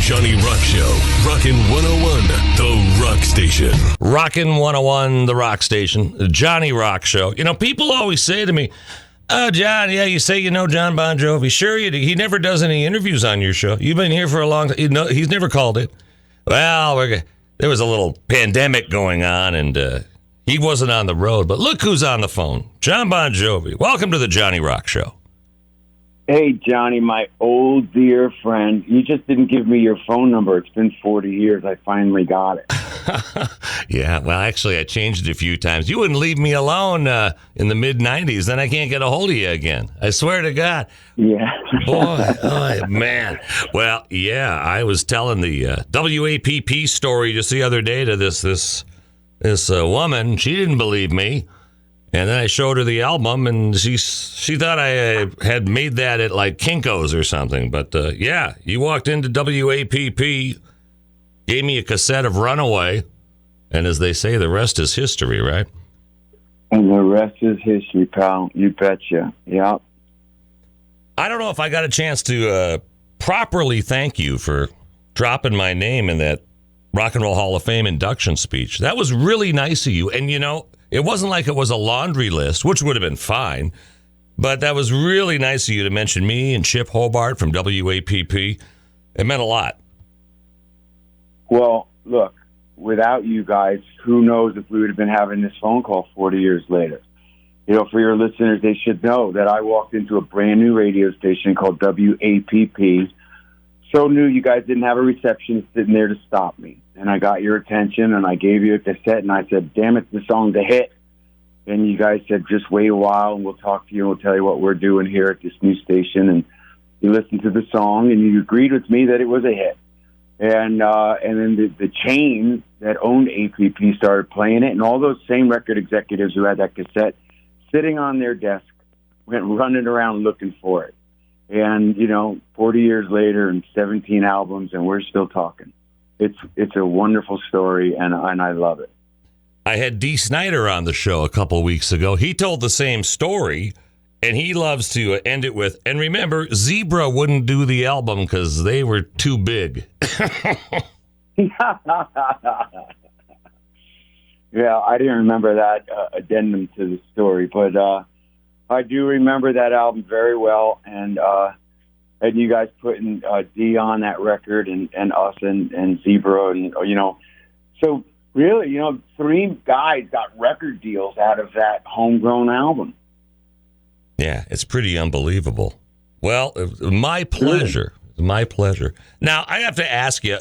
Johnny Rock Show. Rockin' 101, the rock station. Rockin' 101, the rock station. The Johnny Rock Show. You know, people always say to me, "Oh, John, yeah, you say you know Jon Bon Jovi. Sure you do. He never does any interviews on your show. You've been here for a long time. He's never called it." Well, there was a little pandemic going on, and he wasn't on the road. But look who's on the phone. Jon Bon Jovi. Welcome to the Johnny Rock Show. Hey, Johnny, my old dear friend. You just didn't give me your phone number. It's been 40 years. I finally got it. Yeah, well, actually, I changed it a few times. You wouldn't leave me alone in the mid-'90s. Then I can't get a hold of you again. I swear to God. Yeah. Boy, oh, man. Well, yeah, I was telling the WAPP story just the other day to this woman. She didn't believe me. And then I showed her the album, and she thought I had made that at like Kinko's or something. But yeah, you walked into WAPP, gave me a cassette of Runaway, and as they say, the rest is history, right? And the rest is history, pal. You betcha. Yep. I don't know if I got a chance to properly thank you for dropping my name in that Rock and Roll Hall of Fame induction speech. That was really nice of you. And, you know, it wasn't like it was a laundry list, which would have been fine, but that was really nice of you to mention me and Chip Hobart from WAPP. It meant a lot. Well, look, without you guys, who knows if we would have been having this phone call 40 years later. You know, for your listeners, they should know that I walked into a brand new radio station called WAPP. So new you guys didn't have a receptionist sitting there to stop me. And I got your attention, and I gave you a cassette, and I said, damn it, the song's a hit. And you guys said, just wait a while, and we'll talk to you, and we'll tell you what we're doing here at this new station. And you listened to the song, and you agreed with me that it was a hit. And then the chain that owned APP started playing it, and all those same record executives who had that cassette sitting on their desk went running around looking for it. And, you know, 40 years later and 17 albums, and we're still talking. It's a wonderful story, and I love it. I had Dee Snider on the show a couple weeks ago. He told the same story, and he loves to end it with, and remember, Zebra wouldn't do the album because they were too big. Yeah, I didn't remember that addendum to the story, but I do remember that album very well, and you guys putting Dee on that record, and us and Zebra, and you know, so really, you know, 3 guys got record deals out of that homegrown album. Yeah, it's pretty unbelievable. Well, my pleasure. My pleasure. Now, I have to ask you,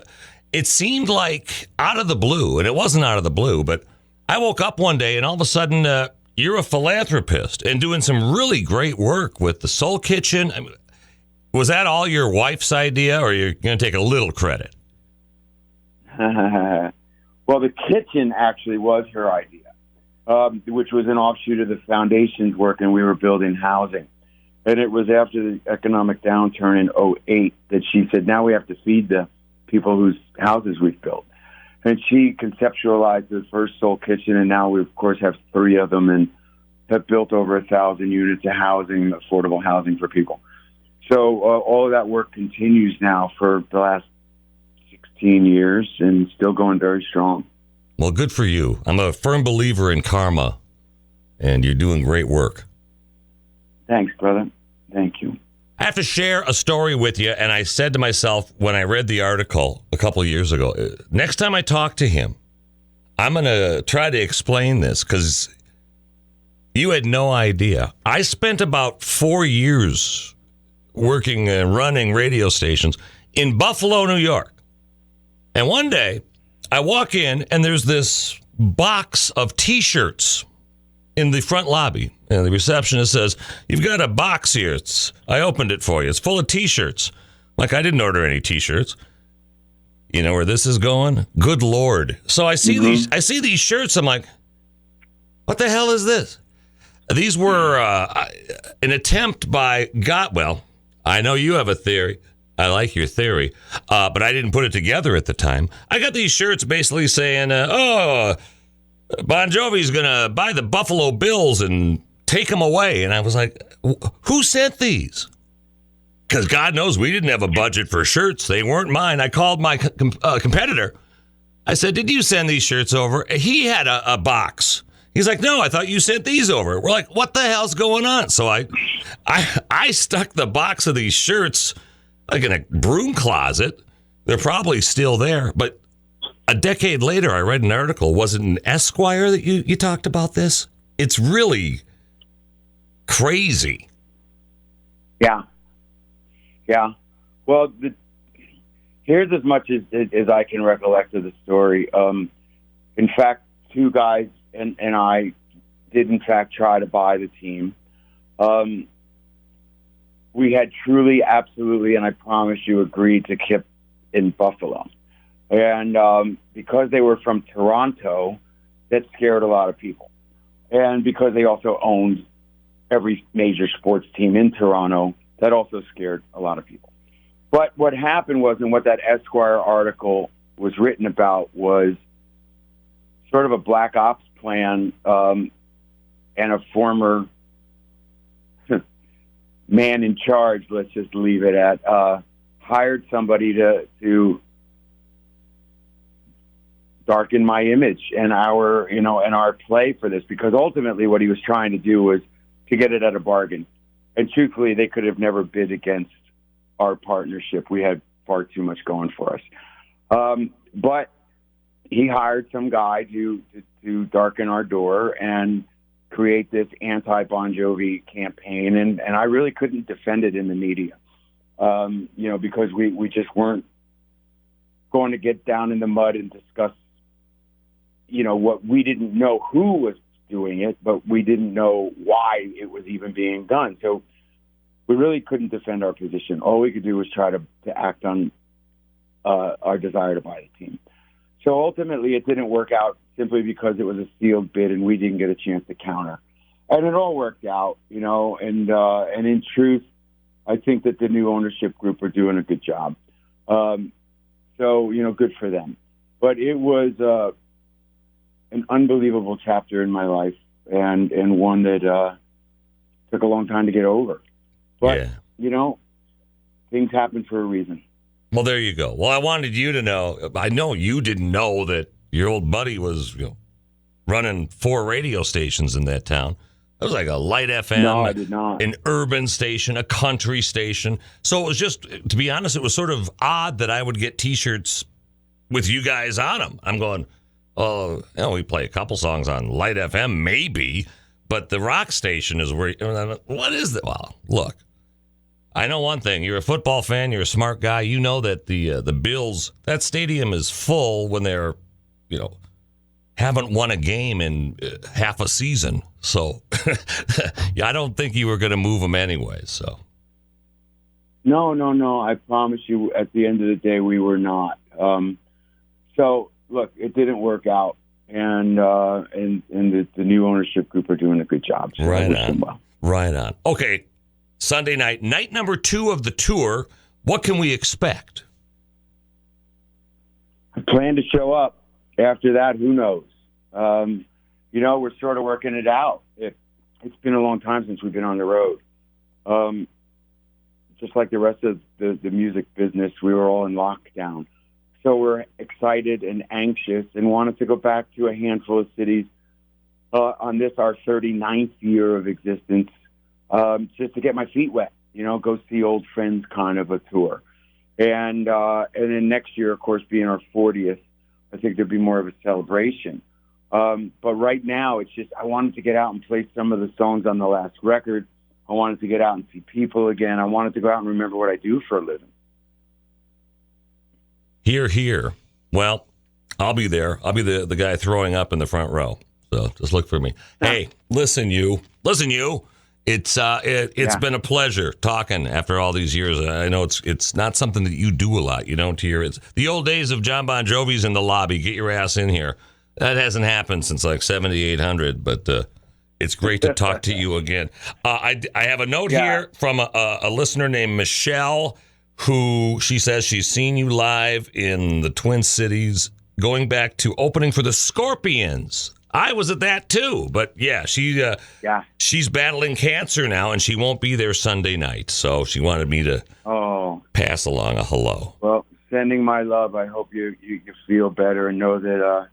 it seemed like out of the blue, and it wasn't out of the blue, but I woke up one day and all of a sudden you're a philanthropist and doing some really great work with the Soul Kitchen. I mean, was that all your wife's idea, or you're going to take a little credit? Well, the kitchen actually was her idea. Which was an offshoot of the foundation's work, and we were building housing. And it was after the economic downturn in '08 that she said, now we have to feed the people whose houses we've built. And she conceptualized the first Soul Kitchen, and now we, of course, have 3 of them and have built over 1,000 units of housing, affordable housing for people. So all of that work continues now for the last 16 years and still going very strong. Well, good for you. I'm a firm believer in karma, and you're doing great work. Thanks, brother. Thank you. I have to share a story with you, and I said to myself when I read the article a couple of years ago, next time I talk to him, I'm going to try to explain this, because you had no idea. I spent about 4 years working and running radio stations in Buffalo, New York. And one day, I walk in, and there's this box of T-shirts in the front lobby. And the receptionist says, you've got a box here. I opened it for you. It's full of T-shirts. Like, I didn't order any T-shirts. You know where this is going? Good Lord. So I see these shirts. I'm like, what the hell is this? These were an attempt by well, I know you have a theory. I like your theory, but I didn't put it together at the time. I got these shirts basically saying, Bon Jovi's going to buy the Buffalo Bills and take them away. And I was like, who sent these? because God knows we didn't have a budget for shirts. They weren't mine. I called my competitor. I said, did you send these shirts over? He had a box. He's like, no, I thought you sent these over. We're like, what the hell's going on? So I stuck the box of these shirts like in a broom closet. They're probably still there. But a decade later, I read an article. Was it in Esquire that you talked about this? It's really crazy. Yeah. Well, here's as much as I can recollect of the story. In fact, two guys and I did, in fact, try to buy the team. We had truly, absolutely, and I promise you, agreed to keep in Buffalo. And because they were from Toronto, that scared a lot of people. And because they also owned every major sports team in Toronto, that also scared a lot of people. But what happened was, and what that Esquire article was written about, was sort of a black ops plan, and a former man in charge, let's just leave it at, hired somebody to darken my image and our play for this, because ultimately what he was trying to do was to get it at a bargain. And truthfully, they could have never bid against our partnership. We had far too much going for us. But he hired some guy to darken our door and create this anti-Bon Jovi campaign. And I really couldn't defend it in the media, because we just weren't going to get down in the mud and discuss, what we didn't know who was doing it, but we didn't know why it was even being done. So we really couldn't defend our position. All we could do was try to act on our desire to buy the team. So ultimately, it didn't work out simply because it was a sealed bid and we didn't get a chance to counter. And it all worked out, and in truth, I think that the new ownership group are doing a good job. So, good for them. But it was an unbelievable chapter in my life, and one that took a long time to get over. But, things happen for a reason. Well, there you go. Well, I wanted you to know. I know you didn't know that your old buddy was running 4 radio stations in that town. It was like a light FM, no, I did not. An urban station, a country station. So it was just, to be honest, it was sort of odd that I would get T-shirts with you guys on them. I'm going, we play a couple songs on light FM, maybe, but the rock station is where. What is that? Well, look, I know one thing. You're a football fan. You're a smart guy. You know that the Bills, that stadium is full when they're, haven't won a game in half a season. So I don't think you were going to move them anyway. So no. I promise you, at the end of the day, we were not. So look, it didn't work out, and the new ownership group are doing a good job. So right on. Well. Right on. Okay. Sunday night number 2 of the tour. What can we expect? I plan to show up. After that, who knows? We're sort of working it out. It's been a long time since we've been on the road. Just like the rest of the music business, we were all in lockdown. So we're excited and anxious and wanted to go back to a handful of cities on this, our 39th year of existence, just to get my feet wet, go see old friends kind of a tour. And then next year, of course, being our 40th, I think there'd be more of a celebration. But right now, it's just I wanted to get out and play some of the songs on the last record. I wanted to get out and see people again. I wanted to go out and remember what I do for a living. Here. Well, I'll be there. I'll be the guy throwing up in the front row. So just look for me. Hey, listen, you. It's been a pleasure talking after all these years. I know it's not something that you do a lot. You don't hear. It's the old days of Jon Bon Jovi's in the lobby. Get your ass in here. That hasn't happened since like 7,800. But it's great to talk to you again. I have a note here from a listener named Michelle, who she says she's seen you live in the Twin Cities, going back to opening for the Scorpions I was at that too, but yeah, she's battling cancer now, and she won't be there Sunday night. So she wanted me to pass along a hello. Well, sending my love. I hope you feel better and know that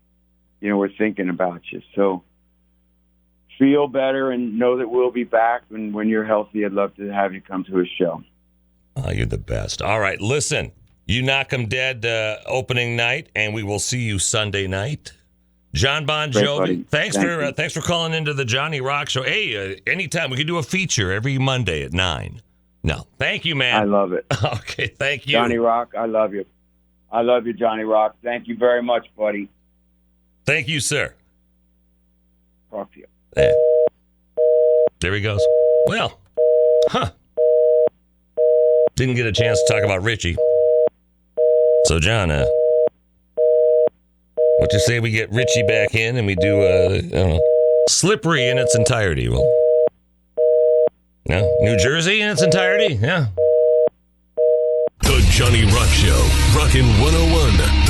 we're thinking about you. So feel better and know that we'll be back. And when you're healthy, I'd love to have you come to a show. Oh, you're the best. All right, listen, you knock 'em dead opening night, and we will see you Sunday night. Jon Bon Jovi, thanks for calling into the Johnny Rock Show. Hey, anytime we can do a feature every Monday at 9. No, thank you, man. I love it. Okay, thank you, Johnny Rock. I love you. I love you, Johnny Rock. Thank you very much, buddy. Thank you, sir. Talk to you. There he goes. Well, didn't get a chance to talk about Richie. So, John, what you say we get Richie back in and we do, I don't know, Slippery in its entirety? Well, no, New Jersey in its entirety? Yeah. The Johnny Rock Show, Rockin' 101.